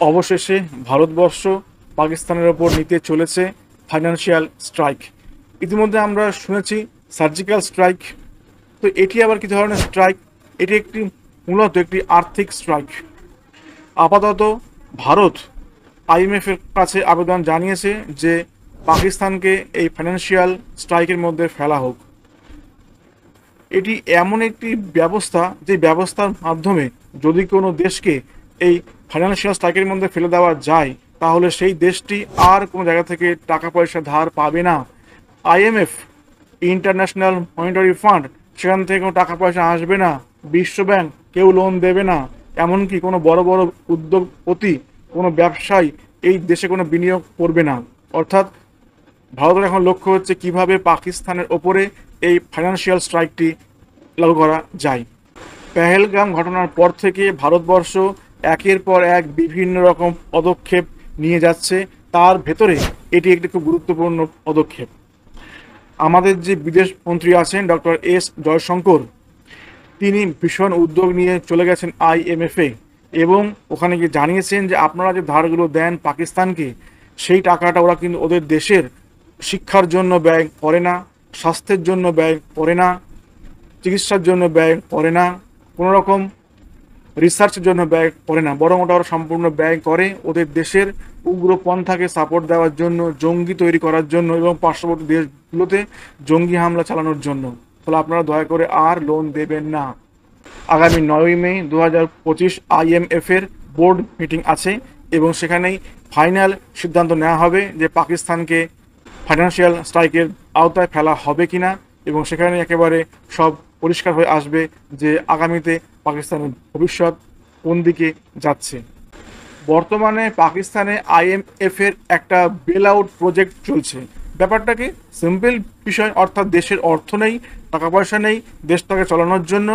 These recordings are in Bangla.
অবশেষে ভারতবর্ষ পাকিস্তানের ওপর নিতে চলেছে ফাইন্যান্সিয়াল স্ট্রাইক। ইতিমধ্যে আমরা শুনেছি সার্জিক্যাল স্ট্রাইক। তো এটি আবার কী ধরনের স্ট্রাইক? এটি মূলত একটি আর্থিক স্ট্রাইক। আপাতত ভারত আইএমএফের কাছে আবেদন জানিয়েছে যে পাকিস্তানকে এই ফাইন্যান্সিয়াল স্ট্রাইকের মধ্যে ফেলা হোক। এটি এমন একটি ব্যবস্থা যে ব্যবস্থার মাধ্যমে যদি কোনো দেশকে এই ফাইন্যান্সিয়াল স্ট্রাইকের মধ্যে ফেলে দেওয়া যায়, তাহলে সেই দেশটি আর কোনো জায়গা থেকে টাকা পয়সা ধার পাবে না। আইএমএফ, ইন্টারন্যাশনাল মনিটারি ফান্ড, সেখান থেকে কোনো টাকা পয়সা আসবে না। বিশ্ব ব্যাংক কেউ লোন দেবে না। এমনকি কোনো বড় বড় উদ্যোগপতি, কোনো ব্যবসায়ী এই দেশে কোনো বিনিয়োগ করবে না। অর্থাৎ ভারতের এখন লক্ষ্য হচ্ছে কিভাবে পাকিস্তানের ওপরে এই ফাইন্যান্সিয়াল স্ট্রাইকটি লাগু করা যায়। পেহেলগাম ঘটনার পর থেকে ভারতবর্ষ একের পর এক বিভিন্ন রকম পদক্ষেপ নিয়ে যাচ্ছে। তার ভেতরে এটি একটি খুব গুরুত্বপূর্ণ পদক্ষেপ। আমাদের যে বিদেশ মন্ত্রী আছেন ডক্টর এস জয়শঙ্কর, তিনি ভীষণ উদ্যোগ নিয়ে চলে গেছেন আইএমএফে এবং ওখানে গিয়ে জানিয়েছেন যে আপনারা যে ধারগুলো দেন পাকিস্তানকে, সেই টাকাটা ওরা কিন্তু ওদের দেশের শিক্ষার জন্য ব্যয় করে না, স্বাস্থ্যের জন্য ব্যয় করে না, চিকিৎসার জন্য ব্যয় করে না, কোনো রকম রিসার্চের জন্য ব্যয় করে না, বরং ওটা ওরা সম্পূর্ণ ব্যয় করে ওদের দেশের উগ্রপন্থাকে সাপোর্ট দেওয়ার জন্য, জঙ্গি তৈরি করার জন্য এবং পার্শ্ববর্তী দেশগুলোতে জঙ্গি হামলা চালানোর জন্য। ফলে আপনারা দয়া করে আর লোন দেবেন না। আগামী 9ই মে 2025 আইএমএফের বোর্ড মিটিং আছে এবং সেখানেই ফাইনাল সিদ্ধান্ত নেওয়া হবে যে পাকিস্তানকে ফাইন্যান্সিয়াল স্ট্রাইকের আওতায় ফেলা হবে কিনা, এবং সেখানে একেবারে সব পরিষ্কার হয়ে আসবে যে আগামীতে পাকিস্তানের ভবিষ্যৎ কোন দিকে যাচ্ছে। বর্তমানে পাকিস্তানে আইএমএফের একটা বেল আউট প্রজেক্ট চলছে। ব্যাপারটা কি সিম্পল বিষয়, অর্থাৎ দেশের অর্থ নেই, টাকা পয়সা নেই, দেশটাকে চালানোর জন্য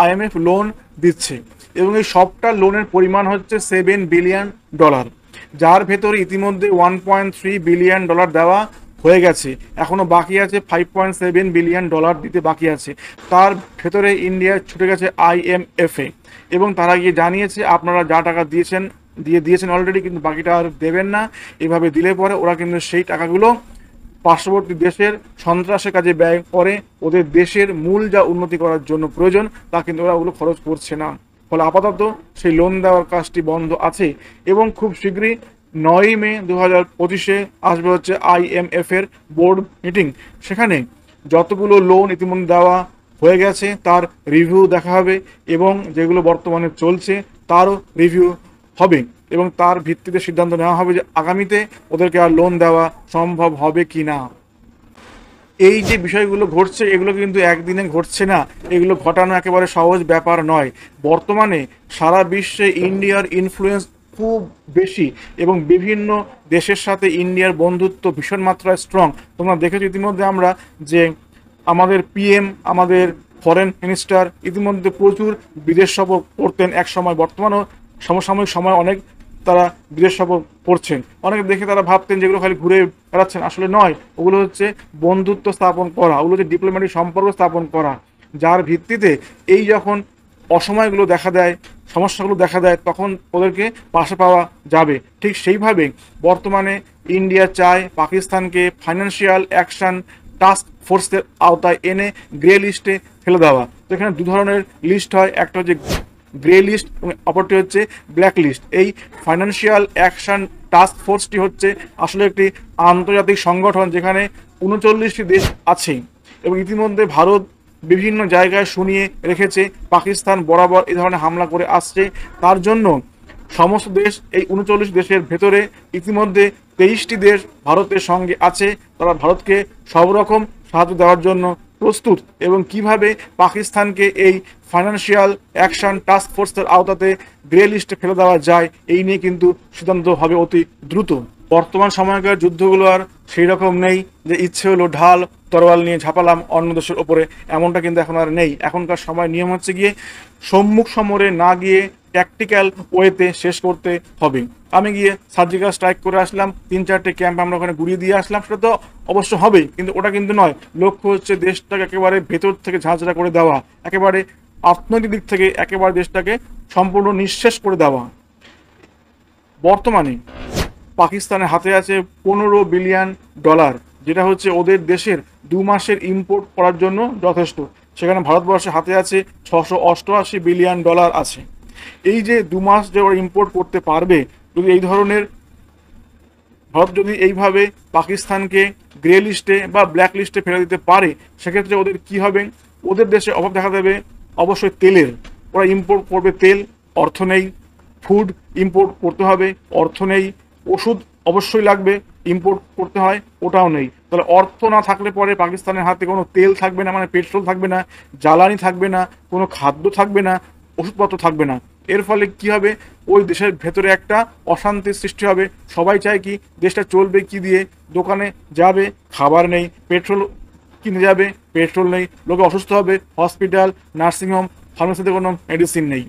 আইএমএফ লোন দিচ্ছে এবং এই সবটা লোনের পরিমাণ হচ্ছে $7 বিলিয়ন, যার ভেতরে ইতিমধ্যে $1.3 বিলিয়ন দেওয়া হয়ে গেছে। এখনও বাকি আছে $5.7 বিলিয়ন দিতে বাকি আছে। তার ভেতরে ইন্ডিয়া ছুটে গেছে আইএমএফে এবং তারা গিয়ে জানিয়েছে আপনারা যা টাকা দিয়েছেন অলরেডি, কিন্তু বাকিটা আর দেবেন না। এভাবে দিলে পরে ওরা কিন্তু সেই টাকাগুলো পার্শ্ববর্তী দেশের সন্ত্রাসের কাজে ব্যয় করে, ওদের দেশের মূল যা উন্নতি করার জন্য প্রয়োজন তা কিন্তু ওরা ওগুলো খরচ করছে না। ফলে আপাতত সেই লোন দেওয়ার কাজটি বন্ধ আছে এবং খুব শীঘ্রই 9ই মে 2025 আসবে হচ্ছে আইএমএফের বোর্ড মিটিং। সেখানে যতগুলো লোন ইতিমধ্যে দেওয়া হয়ে গেছে তার রিভিউ দেখা হবে এবং যেগুলো বর্তমানে চলছে তারও রিভিউ হবে এবং তার ভিত্তিতে সিদ্ধান্ত নেওয়া হবে যে আগামীতে ওদেরকে আর লোন দেওয়া সম্ভব হবে কি না। এই যে বিষয়গুলো ঘটছে এগুলো কিন্তু একদিনে ঘটছে না, এগুলো ঘটানো একেবারে সহজ ব্যাপার নয়। বর্তমানে সারা বিশ্বে ইন্ডিয়ার ইনফ্লুয়েন্স খুব বেশি এবং বিভিন্ন দেশের সাথে ইন্ডিয়ার বন্ধুত্ব ভীষণ মাত্রায় স্ট্রং। তোমরা দেখেছো ইতিমধ্যে আমরা যে আমাদের পিএম, আমাদের ফরেন মিনিস্টার ইতিমধ্যে প্রচুর বিদেশ সফর করতেন এক সময়, বর্তমানেও সমসাময়িক সময় অনেক তারা বিদেশ সফর করছেন। অনেকে দেখে তারা ভাবতেন যেগুলো খালি ঘুরে বেড়াচ্ছেন, আসলে নয়। ওগুলো হচ্ছে বন্ধুত্ব স্থাপন করা, ওগুলো হচ্ছে ডিপ্লোম্যাটিক সম্পর্ক স্থাপন করা, যার ভিত্তিতে এই যখন অসময়গুলো দেখা দেয়, সমস্যাগুলো দেখা দেয়, তখন ওদেরকে পাশে পাওয়া যাবে। ঠিক সেইভাবে বর্তমানে ইন্ডিয়া চায় পাকিস্তানকে ফাইন্যান্সিয়াল অ্যাকশন টাস্ক ফোর্সের আওতায় এনে গ্রে লিস্টে ফেলে দেওয়া। তো এখানে দু ধরনের লিস্ট হয়, একটা হচ্ছে গ্রে লিস্ট এবং অপরটি হচ্ছে ব্ল্যাক লিস্ট। এই ফাইন্যান্সিয়াল অ্যাকশন টাস্ক ফোর্সটি হচ্ছে আসলে একটি আন্তর্জাতিক সংগঠন যেখানে 39টি দেশ আছে এবং ইতিমধ্যে ভারত বিভিন্ন জায়গায় শুনিয়ে রেখেছে পাকিস্তান বরাবর এই ধরনের হামলা করে আসছে। তার জন্য সমস্ত দেশ, এই 39 দেশের ভেতরে ইতিমধ্যে 23টি দেশ ভারতের সঙ্গে আছে। তারা ভারতকে সব রকম সাহায্য দেওয়ার জন্য প্রস্তুত এবং কিভাবে পাকিস্তানকে এই ফাইন্যান্সিয়াল অ্যাকশন টাস্ক ফোর্সের আওতাতে গ্রে লিস্টে ফেলে দেওয়া যায় এই নিয়ে কিন্তু সিদ্ধান্ত হবে অতি দ্রুত। বর্তমান সময়কার যুদ্ধগুলো আর সেই রকম নেই যে ইচ্ছে হলো ঢাল তরোয়াল নিয়ে ঝাঁপালাম অন্য দেশের ওপরে, এমনটা কিন্তু এখন আর নেই। এখনকার সময় নিয়ম হচ্ছে গিয়ে সম্মুখ সমরে না গিয়ে ট্যাকটিক্যাল ওয়েতে শেষ করতে হবে। আমি গিয়ে সার্জিক্যাল স্ট্রাইক করে আসলাম, 3-4টে ক্যাম্প আমরা ওখানে ঘুরিয়ে দিয়ে আসলাম, সেটা তো অবশ্য হবেই, কিন্তু ওটা কিন্তু নয়। লক্ষ্য হচ্ছে দেশটাকে একেবারে ভেতর থেকে ঝাঁঝরা করে দেওয়া, একেবারে অর্থনৈতিক দিক থেকে একেবারে দেশটাকে সম্পূর্ণ নিঃশেষ করে দেওয়া। বর্তমানে পাকিস্তানের হাতে আছে $15 বিলিয়ন, যেটা হচ্ছে ওদের দেশের 2 মাসের ইম্পোর্ট করার জন্য যথেষ্ট। সেখানে ভারতবর্ষের হাতে আছে $688 বিলিয়ন আছে। এই যে 2 মাস যে ওরা ইম্পোর্ট করতে পারবে, যদি এই ধরনের ভারত যদি এইভাবে পাকিস্তানকে গ্রে লিস্টে বা ব্ল্যাক লিস্টে ফেলে দিতে পারে, সেক্ষেত্রে ওদের কি হবে? ওদের দেশে অভাব দেখা দেবে অবশ্যই তেলের। ওরা ইম্পোর্ট করবে তেল, অর্থ নেই। ফুড ইম্পোর্ট করতে হবে, অর্থ নেই। ওষুধ অবশ্যই লাগবে, ইম্পোর্ট করতে হয়, ওটাও নেই। তাহলে অর্থ না থাকলে পরে পাকিস্তানের হাতে কোনো তেল থাকবে না, মানে পেট্রোল থাকবে না, জ্বালানি থাকবে না, কোনো খাদ্য থাকবে না, ওষুধপত্র থাকবে না। এর ফলে কি হবে? ওই দেশের ভেতরে একটা অশান্তির সৃষ্টি হবে। সবাই চায় কি দেশটা চলবে কি দিয়ে? দোকানে যাবে, খাবার নেই। পেট্রোল কিনে যাবে, পেট্রোল নেই। লোকে অসুস্থ হবে, হসপিটাল, নার্সিংহোম, ফার্মেসিতে কোনো মেডিসিন নেই।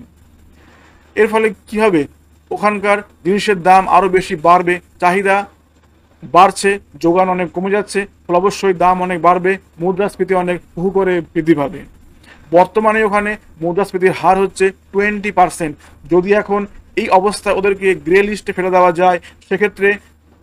এর ফলে কি হবে? ওখানকার জিনিসের দাম আরও বেশি বাড়বে, চাহিদা বাড়ছে, যোগান অনেক কমে যাচ্ছে, ফলে অবশ্যই দাম অনেক বাড়বে, মুদ্রাস্ফীতি অনেক হু করে বৃদ্ধি পাবে। বর্তমানে ওখানে মুদ্রাস্ফীতির হার হচ্ছে 20%। যদি এখন এই অবস্থায় ওদেরকে গ্রে লিস্টে ফেলে দেওয়া যায়, সেক্ষেত্রে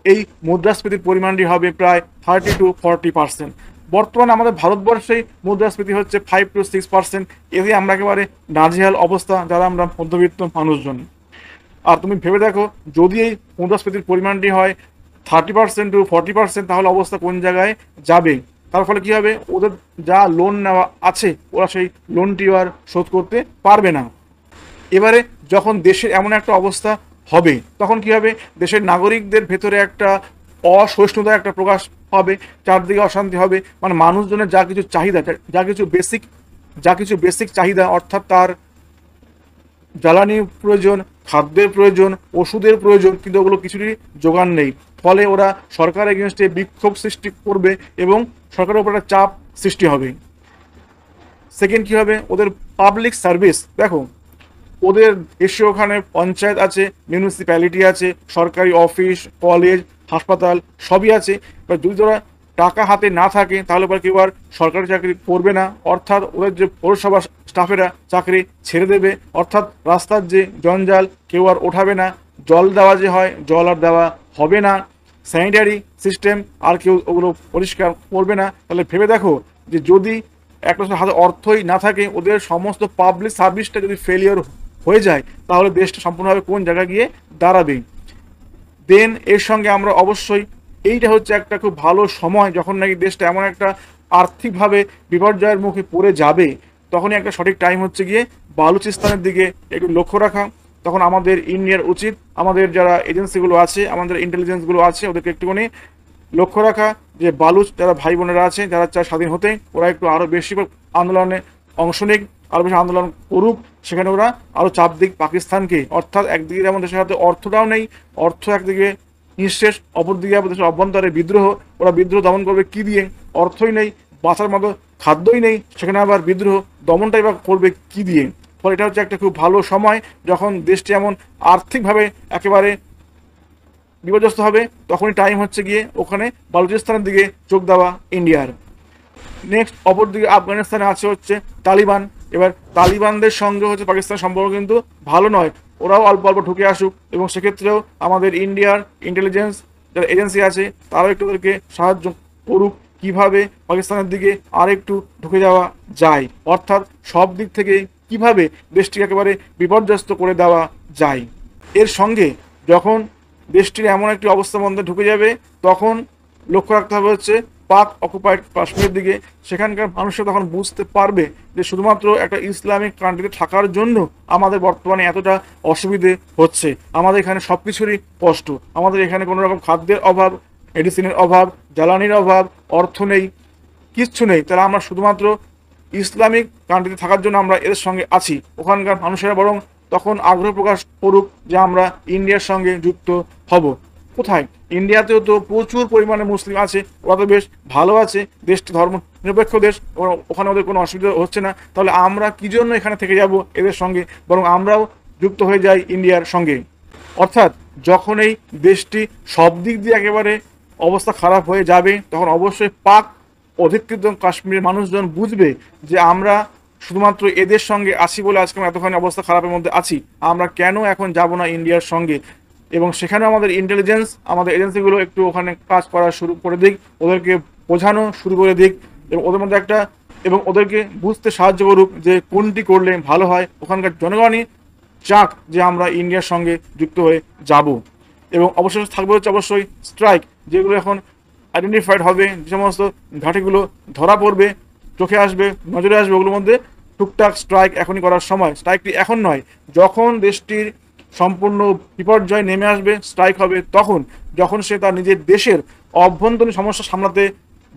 এই মুদ্রাস্ফীতির পরিমাণটি হবে প্রায় 30-40%। বর্তমানে আমাদের ভারতবর্ষেই মুদ্রাস্ফীতি হচ্ছে 5-6%। এতে আমরা একেবারে নাজেহাল অবস্থা, যারা আমরা মধ্যবিত্ত মানুষজন। আর তুমি ভেবে দেখো, যদি এই মুদ্রাস্ফীতির পরিমাণটি হয় 30-40%, তাহলে অবস্থা কোন জায়গায় যাবে? তার ফলে কি হবে? ওদের যা লোন নেওয়া আছে, ওরা সেই লোনটিও আর শোধ করতে পারবে না। এবারে যখন দেশের এমন একটা অবস্থা হবে, তখন কি হবে? দেশের নাগরিকদের ভেতরে একটা অসহিষ্ণুতা একটা প্রকাশ পাবে, চারদিকে অশান্তি হবে। মানে মানুষজনের যা কিছু চাহিদা, যা কিছু বেসিক চাহিদা, অর্থাৎ তার জ্বালানির প্রয়োজন, খাদ্যের প্রয়োজন, ওষুধের প্রয়োজন, কিন্তু ওগুলো কিছুরই জোগান নেই। ফলে ওরা সরকারের এগেনস্টে বিক্ষোভ সৃষ্টি করবে এবং সরকারের উপর একটা চাপ সৃষ্টি হবে। সেকেন্ড কি হবে? ওদের পাবলিক সার্ভিস। দেখো, ওদের দেশে ওখানে পঞ্চায়েত আছে, মিউনিসিপ্যালিটি আছে, সরকারি অফিস, কলেজ, হাসপাতাল সবই আছে। এবার যদি ওরা টাকা হাতে না থাকে, তাহলে পর কেউ আর সরকারি চাকরি করবে না। অর্থাৎ ওদের যে পৌরসভা স্টাফেরা চাকরি ছেড়ে দেবে। অর্থাৎ রাস্তার যে জঞ্জাল কেউ আর ওঠাবে না। জল দেওয়া যে হয়, জল আর দেওয়া হবে না। স্যানিটারি সিস্টেম আর কেউ ওগুলো পরিষ্কার করবে না। তাহলে ভেবে দেখো, যে যদি একটা হাতে অর্থই না থাকে, ওদের সমস্ত পাবলিক সার্ভিসটা যদি ফেলিওর হয়ে যায়, তাহলে দেশটা সম্পূর্ণভাবে কোন জায়গায় গিয়ে দাঁড়াবে? দেন এর সঙ্গে আমরা অবশ্যই, এইটা হচ্ছে একটা খুব ভালো সময়, যখন নাকি দেশটা এমন একটা আর্থিকভাবে বিপর্যয়ের মুখে পড়ে যাবে, তখনই একটা সঠিক টাইম হচ্ছে গিয়ে বালুচিস্তানের দিকে একটু লক্ষ্য রাখা। তখন আমাদের ইন্ডিয়ার উচিত, আমাদের যারা এজেন্সিগুলো আছে, আমাদের ইন্টেলিজেন্সগুলো আছে, ওদেরকে একটুখানি লক্ষ্য রাখা যে বালুচ যারা ভাই বোনেরা আছে, যারা চায় স্বাধীন হতে, ওরা একটু আরও বেশি আন্দোলনে অংশ নিক, আরও বেশি আন্দোলন করুক। সেখানে ওরা আরও চাপ দিক পাকিস্তানকে। অর্থাৎ একদিকে যেমন দেশের হাতে অর্থটাও নেই, অর্থ একদিকে নিঃশেষ, অপরদিকে দেশের অভ্যন্তরে বিদ্রোহ। ওরা বিদ্রোহ দমন করবে কি দিয়ে? অর্থই নেই, বাঁচার মতো খাদ্যই নেই, সেখানে আবার বিদ্রোহ দমনটাই বা করবে কি দিয়ে? ফলে এটা হচ্ছে একটা খুব ভালো সময়, যখন দেশটি এমন আর্থিকভাবে একেবারে বিপর্যস্ত হবে, তখনই টাইম হচ্ছে গিয়ে ওখানে বালুচিস্তানের দিকে চোখ দেওয়া ইন্ডিয়ার। নেক্সট অপরদিকে আফগানিস্তানে আছে হচ্ছে তালিবান। এবার তালিবানদের সঙ্গে হচ্ছে পাকিস্তানের সম্পর্ক কিন্তু ভালো নয়। ওরাও অল্প অল্প ঢুকে আসুক, এবং সেক্ষেত্রেও আমাদের ইন্ডিয়ার ইন্টেলিজেন্স যারা এজেন্সি আছে, তারাও একটু ওদেরকে সাহায্য করুক, কিভাবে পাকিস্তানের দিকে আর একটু ঢুকে যাওয়া যায়। অর্থাৎ সব দিক থেকে কিভাবে দেশটিকে একেবারে বিপর্যস্ত করে দেওয়া যায়। এর সঙ্গে যখন দেশটির এমন একটি অবস্থার মধ্যে ঢুকে যাবে, তখন লক্ষ্য রাখতে হবে হচ্ছে পাক অকুপাইড কাশ্মীরের দিকে। সেখানকার মানুষরা তখন বুঝতে পারবে যে শুধুমাত্র একটা ইসলামিক কান্ট্রিতে থাকার জন্য আমাদের বর্তমানে এতটা অসুবিধে হচ্ছে। আমাদের এখানে সব কিছুরই কষ্ট, আমাদের এখানে কোনো রকম খাদ্যের অভাব, মেডিসিনের অভাব, জ্বালানির অভাব, অর্থ নেই, কিচ্ছু নেই। তাহলে আমরা শুধুমাত্র ইসলামিক কান্ট্রিতে থাকার জন্য আমরা এদের সঙ্গে আছি। ওখানকার মানুষেরা বরং তখন আগ্রহ প্রকাশ করুক যে আমরা ইন্ডিয়ার সঙ্গে যুক্ত হব। কোথায়? ইন্ডিয়াতেও তো প্রচুর পরিমাণে মুসলিম আছে, ওরা তো বেশ ভালো আছে, দেশটি ধর্ম নিরপেক্ষ দেশ, ওখানে ওদের কোনো অসুবিধা হচ্ছে না। তাহলে আমরা কী জন্য এখানে থেকে যাব এদের সঙ্গে? বরং আমরাও যুক্ত হয়ে যাই ইন্ডিয়ার সঙ্গে। অর্থাৎ যখন এই দেশটি সব দিক দিয়ে একেবারে অবস্থা খারাপ হয়ে যাবে, তখন অবশ্যই পাক অধিকৃত কাশ্মীরের মানুষজন বুঝবে যে আমরা শুধুমাত্র এদের সঙ্গে আছি বলে আজকে আমরা এতখানি অবস্থা খারাপের মধ্যে আছি। আমরা কেন এখন যাব না ইন্ডিয়ার সঙ্গে? এবং সেখানে আমাদের ইন্টেলিজেন্স, আমাদের এজেন্সিগুলো একটু ওখানে কাজ করা শুরু করে দিক, ওদেরকে বোঝানো শুরু করে দিক, এবং ওদের মধ্যে একটা এবং ওদেরকে বুঝতে সাহায্য করুক যে কোনটি করলে ভালো হয়। ওখানকার জনগণই চাক যে আমরা ইন্ডিয়ার সঙ্গে যুক্ত হয়ে যাব। এবং অবশ্যই থাকবে হচ্ছে অবশ্যই স্ট্রাইক, যেগুলো এখন আইডেন্টিফাইড হবে, যে সমস্ত ঘাটিগুলো ধরা পড়বে, চোখে আসবে, নজরে আসবে, ওগুলোর মধ্যে টুকটাক স্ট্রাইক এখনই করার সময়। স্ট্রাইকটি এখন নয়, যখন দেশটির সম্পূর্ণ বিপর্যয় নেমে আসবে স্ট্রাইক হবে তখন, যখন সে তার নিজের দেশের অভ্যন্তরীণ সমস্যা সামলাতে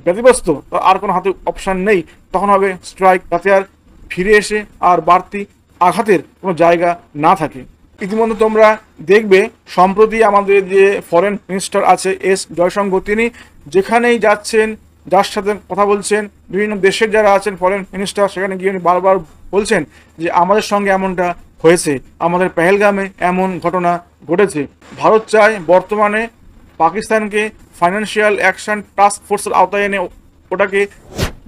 ব্যতিব্যস্ত, আর কোনো হাতে অপশান নেই, তখন হবে স্ট্রাইক, যাতে আর ফিরে এসে আর বাড়তি আঘাতের কোনো জায়গা না থাকে। ইতিমধ্যে তোমরা দেখবে সম্প্রতি আমাদের যে ফরেন মিনিস্টার আছে এস জয়শঙ্কর, তিনি যেখানেই যাচ্ছেন, যার সাথে কথা বলছেন, বিভিন্ন দেশের যারা আছেন ফরেন মিনিস্টার, সেখানে গিয়ে বারবার বলছেন যে আমাদের সঙ্গে এমনটা হয়েছে, আমাদের পেহেলগামে এমন ঘটনা ঘটেছে। ভারত চায় বর্তমানে পাকিস্তানকে ফাইন্যান্সিয়াল অ্যাকশন টাস্ক ফোর্সের আওতায় এনে ওটাকে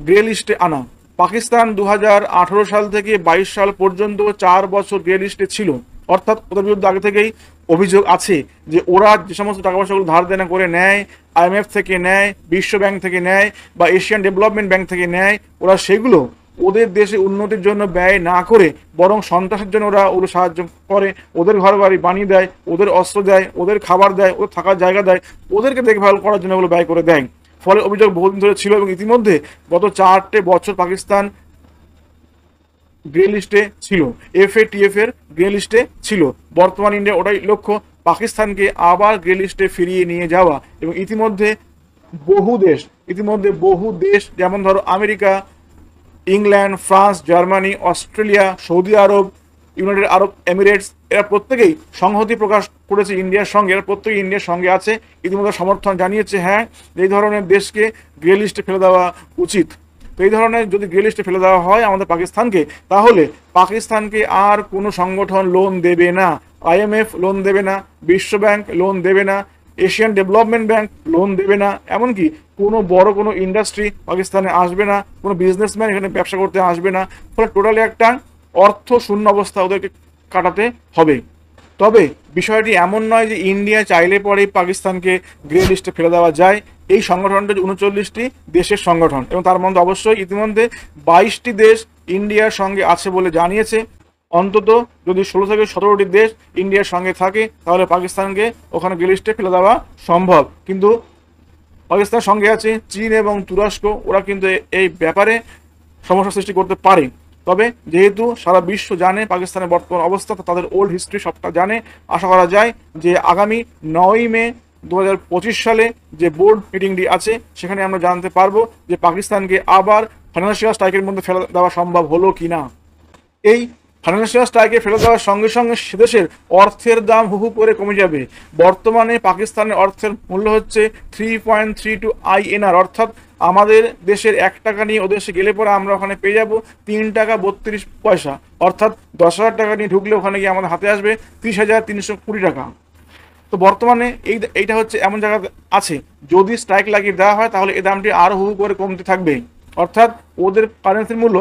গ্রে লিস্টে আনা। পাকিস্তান 2018 সাল থেকে 22 সাল পর্যন্ত 4 বছর গ্রে লিস্টে ছিল, অর্থাৎ ওদের বিরুদ্ধে আগে থেকেই অভিযোগ আছে যে ওরা যে সমস্ত টাকা পয়সাগুলো ধার দেনা করে নেয়, IMF থেকে নেয়, বিশ্ব ব্যাংক থেকে নেয়, বা এশিয়ান ডেভেলপমেন্ট ব্যাংক থেকে নেয়, ওরা সেগুলো ওদের দেশে উন্নতির জন্য ব্যয় না করে বরং সন্ত্রাসের জন্য ওরা ওগুলো সাহায্য করে, ওদের ঘর বাড়ি বানিয়ে দেয়, ওদের অস্ত্র দেয়, ওদের খাবার দেয়, ওদের থাকার জায়গা দেয়, ওদেরকে দেখভাল করার জন্য ওগুলো ব্যয় করে দেয়। ফলে অভিযোগ বহুদিন ধরে ছিল, এবং ইতিমধ্যে গত 4টে বছর পাকিস্তান গ্রে লিস্টে ছিল, FATF এর গ্রে লিস্টে ছিল। বর্তমান ইন্ডিয়া ওটাই লক্ষ্য, পাকিস্তানকে আবার গ্রে লিস্টে ফিরিয়ে নিয়ে যাওয়া। এবং ইতিমধ্যে বহু দেশ যেমন ধরো America, England, France, Germany, Australia, সৌদি আরব, ইউনাইটেড আরব এমিরেটস, এরা প্রত্যেকেই সংহতি প্রকাশ করেছে ইন্ডিয়ার সঙ্গে, এরা প্রত্যেকেই ইন্ডিয়ার সঙ্গে আছে, ইতিমধ্যে সমর্থন জানিয়েছে হ্যাঁ এই ধরনের দেশকে গ্রে লিস্টে ফেলে দেওয়া উচিত। তো এই ধরনের যদি গ্রে লিস্টে ফেলে দেওয়া হয় আমাদের পাকিস্তানকে, তাহলে পাকিস্তানকে আর কোনো সংগঠন লোন দেবে না, IMF লোন দেবে না, বিশ্ব ব্যাংক লোন দেবে না, এশিয়ান ডেভেলপমেন্ট ব্যাংক লোন দেবে না, এমনকি কোনো বড় কোনো ইন্ডাস্ট্রি পাকিস্তানে আসবে না, কোনো বিজনেসম্যান এখানে ব্যবসা করতে আসবে না। ফলে টোটালি একটা অর্থ শূন্য অবস্থা ওদেরকে কাটাতে হবে। তবে বিষয়টি এমন নয় যে ইন্ডিয়া চাইলে পরেই পাকিস্তানকে গ্রে লিস্টে ফেলে দেওয়া যায়। এই সংগঠনটা 39টি দেশের সংগঠন, এবং তার মধ্যে অবশ্যই ইতিমধ্যে 22টি দেশ ইন্ডিয়ার সঙ্গে আছে বলে জানিয়েছে। অন্তত যদি 16 থেকে 17টি দেশ ইন্ডিয়ার সঙ্গে থাকে, তাহলে পাকিস্তানকে ওখানে গ্রে লিস্টে ফেলে দেওয়া সম্ভব। কিন্তু পাকিস্তানের সঙ্গে আছে চীন এবং তুরস্ক, ওরা কিন্তু এই ব্যাপারে সমস্যা সৃষ্টি করতে পারে। তবে যেহেতু সারা বিশ্ব জানে পাকিস্তানের বর্তমান অবস্থা, তাদের ওল্ড হিস্ট্রি সবটা জানে, আশা করা যায় যে আগামী 9ই মে 2025 সালে যে বোর্ড মিটিংটি আছে, সেখানে আমরা জানতে পারবো যে পাকিস্তানকে আবার ফাইন্যান্সিয়াল স্ট্রাইকের মধ্যে ফেলে দেওয়া সম্ভব হলো কিনা। এই ফাইন্যান্সিয়াল স্ট্রাইকে ফেলে দেওয়ার সঙ্গে সঙ্গে সেদেশের অর্থের দাম হুহু করে কমে যাবে। বর্তমানে পাকিস্তানের অর্থের মূল্য হচ্ছে 3.32 INR, অর্থাৎ আমাদের দেশের 1 টাকা নিয়ে ওদের দেশে গেলে পরে আমরা ওখানে পেয়ে যাব 3 টাকা 32 পয়সা, অর্থাৎ 10,000 টাকা নিয়ে ঢুকলে ওখানে গিয়ে আমাদের হাতে আসবে 30,320 টাকা। তো বর্তমানে এইটা হচ্ছে এমন জায়গা আছে, যদি স্ট্রাইক লাগিয়ে দেওয়া হয় তাহলে এই দামটি আরও হুহু করে কমতে থাকবে। অর্থাৎ ওদের কারেন্সির মূল্য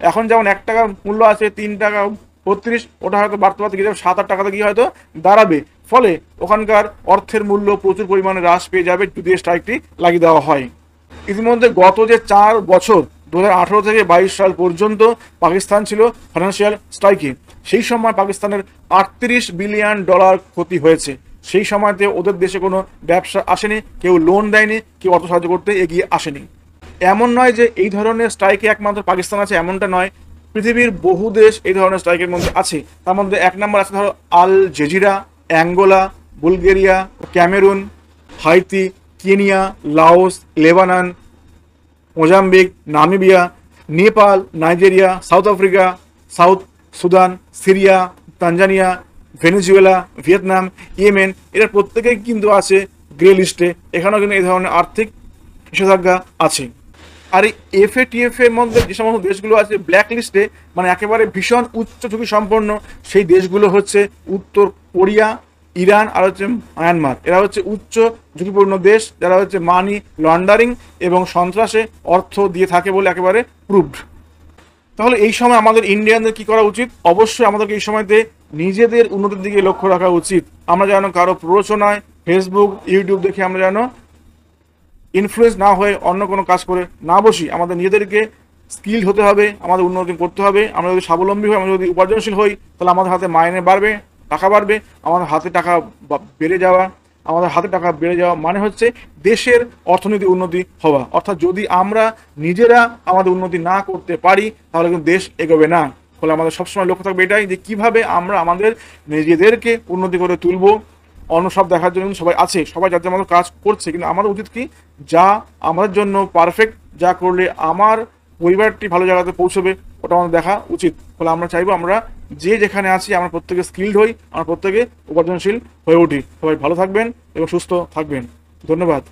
এখন যেমন 1 টাকার মূল্য আছে 3 টাকা 32, ওটা হয়তো বাড়তে বাড়তে গিয়ে 7-8 টাকাতে গিয়ে হয়তো দাঁড়াবে। ফলে ওখানকার অর্থের মূল্য প্রচুর পরিমাণে হ্রাস পেয়ে যাবে যদি স্ট্রাইকটি লাগিয়ে দেওয়া হয়। ইতিমধ্যে গত যে 4 বছর 2018 থেকে 22 সাল পর্যন্ত পাকিস্তান ছিল ফাইন্যান্সিয়াল স্ট্রাইকে, সেই সময় পাকিস্তানের $38 বিলিয়ন ক্ষতি হয়েছে। সেই সময়তে ওদের দেশে কোনো ব্যবসা আসেনি, কেউ লোন দেয়নি, কেউ অর্থ সাহায্য করতে এগিয়ে আসেনি। এমন নয় যে এই ধরনের স্ট্রাইকে একমাত্র পাকিস্তান আছে, এমনটা নয়, পৃথিবীর বহু দেশ এই ধরনের স্ট্রাইকের মধ্যে আছে। তার মধ্যে 1 নম্বর আছে ধরো Algeria, Angola, Bulgaria, Cameroon, Haiti, Kenya, Laos, Lebanon, Mozambique, Namibia, Nepal, Nigeria, South Africa, South Sudan, Syria, Tanzania, Venezuela, Vietnam, Yemen, এরা প্রত্যেকেই কিন্তু আছে গ্রে লিস্টে। এখানেও কিন্তু এই ধরনের আর্থিক নিষেধাজ্ঞা আছে। আর এই FATF এর মধ্যে যে সমস্ত দেশগুলো আছে ব্ল্যাক লিস্টে, মানে একেবারে ভীষণ উচ্চ ঝুঁকি সম্পন্ন, সেই দেশগুলো হচ্ছে উত্তর কোরিয়া, ইরান আর হচ্ছে মায়ানমার। এরা হচ্ছে উচ্চ ঝুঁকিপূর্ণ দেশ, যারা হচ্ছে মানি লন্ডারিং এবং সন্ত্রাসে অর্থ দিয়ে থাকে বলে একেবারে প্রুভড। তাহলে এই সময় আমাদের ইন্ডিয়ানদের কি করা উচিত? অবশ্যই আমাদেরকে এই সময়তে নিজেদের উন্নতির দিকে লক্ষ্য রাখা উচিত। আমরা যেন কারো প্ররোচনায় ফেসবুক ইউটিউব দেখে আমরা যেন ইনফ্লুয়েন্স না হয়ে অন্য কোনো কাজ করে না বসি। আমাদের নিজেদেরকে স্কিল হতে হবে, আমাদের উন্নতি করতে হবে। আমরা যদি স্বাবলম্বী হই, আমরা যদি উপার্জনশীল হই, তাহলে আমাদের হাতে মাইনে বাড়বে, টাকা বাড়বে। আমাদের হাতে টাকা বেড়ে যাওয়া, আমাদের হাতে টাকা বেড়ে যাওয়া মানে হচ্ছে দেশের অর্থনীতি উন্নতি হওয়া। অর্থাৎ যদি আমরা নিজেরা আমাদের উন্নতি না করতে পারি, তাহলে কিন্তু দেশ এগোবে না। ফলে আমাদের সবসময় লক্ষ্য থাকবে এটাই যে কীভাবে আমরা আমাদের নিজেদেরকে উন্নতি করে তুলব। অন্য সব দেখার জন্য কিন্তু সবাই আছে, সবাই যাদের মতো কাজ করছে, কিন্তু আমাদের উচিত কি, যা আমাদের জন্য পারফেক্ট, যা করলে আমার পরিবারটি ভালো জায়গাতে পৌঁছবে, ওটা আমাদের দেখা উচিত। ফলে আমরা চাইবো আমরা যে যেখানে আছি আমরা প্রত্যেকে স্কিলড হই, আমরা প্রত্যেকে উপার্জনশীল হয়ে উঠি। সবাই ভালো থাকবেন এবং সুস্থ থাকবেন। ধন্যবাদ।